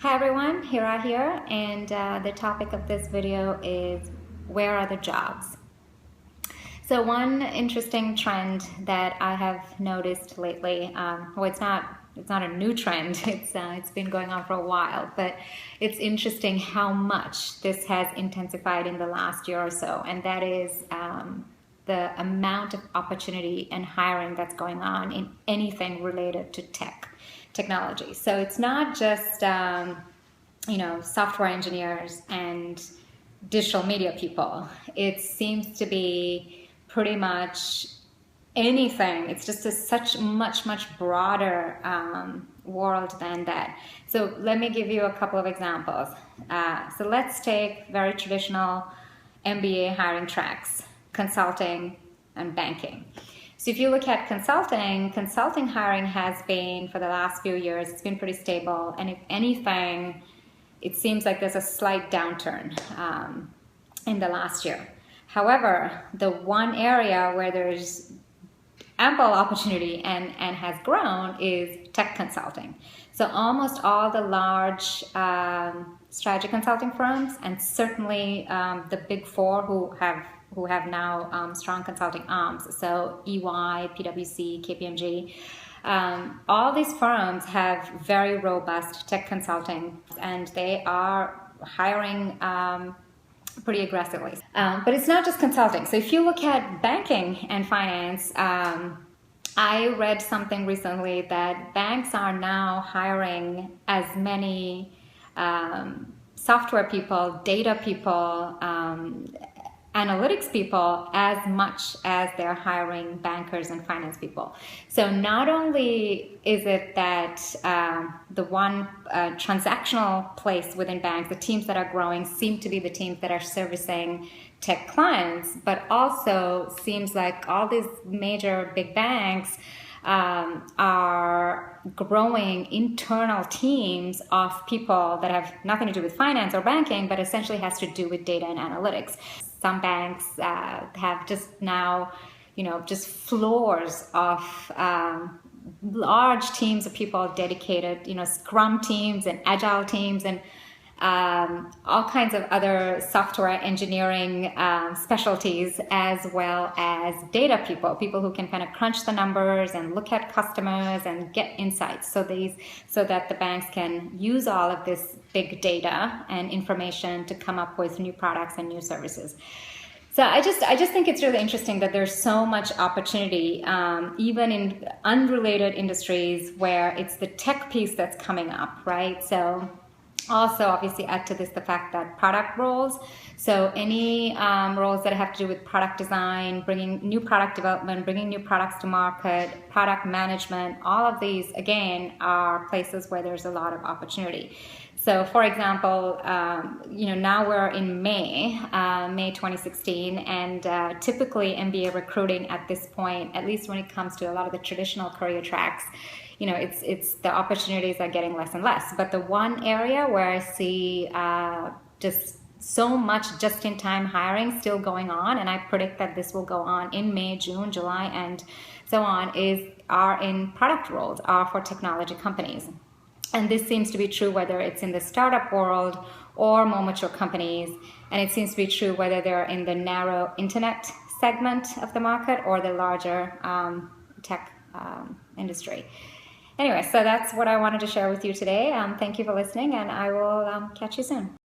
Hi everyone, Hira here, and the topic of this video is where are the jobs? So one interesting trend that I have noticed lately, well, it's not a new trend. It's been going on for a while, but it's interesting how much this has intensified in the last year or so, and that is the amount of opportunity and hiring that's going on in anything related to technology. So it's not just software engineers and digital media people. It seems to be pretty much anything. It's just such much broader world than that. So let me give you a couple of examples. So let's take very traditional MBA hiring tracks: consulting and banking. So if you look at consulting hiring has been, for the last few years, it's been pretty stable. And if anything, it seems like there's a slight downturn in the last year. However, the one area where there's ample opportunity and has grown is tech consulting. So almost all the large strategy consulting firms, and certainly the big four who have now strong consulting arms, so EY, PwC, KPMG, all these firms have very robust tech consulting, and they are hiring pretty aggressively. But it's not just consulting. So if you look at banking and finance, I read something recently that banks are now hiring as many software people, data people, analytics people as much as they're hiring bankers and finance people. So not only is it that the one transactional place within banks, the teams that are growing seem to be the teams that are servicing tech clients, but also seems like all these major big banks are growing internal teams of people that have nothing to do with finance or banking, but essentially has to do with data and analytics. Some banks have just now, just floors of large teams of people dedicated, Scrum teams and Agile teams and all kinds of other software engineering specialties, as well as data people who can kind of crunch the numbers and look at customers and get insights so that the banks can use all of this big data and information to come up with new products and new services. So I just think it's really interesting that there's so much opportunity, even in unrelated industries where it's the tech piece that's coming up, right? So also, obviously, add to this the fact that product roles, so any roles that have to do with product design, bringing new product development, bringing new products to market, product management, all of these, again, are places where there's a lot of opportunity. So, for example, now we're in May 2016, and typically MBA recruiting at this point, at least when it comes to a lot of the traditional career tracks, it's the opportunities are getting less and less. But the one area where I see just so much just-in-time hiring still going on, and I predict that this will go on in May, June, July, and so on, are in product roles, are for technology companies. And this seems to be true whether it's in the startup world or more mature companies, and it seems to be true whether they're in the narrow internet segment of the market or the larger tech industry. Anyway, so that's what I wanted to share with you today. Thank you for listening, and I will catch you soon.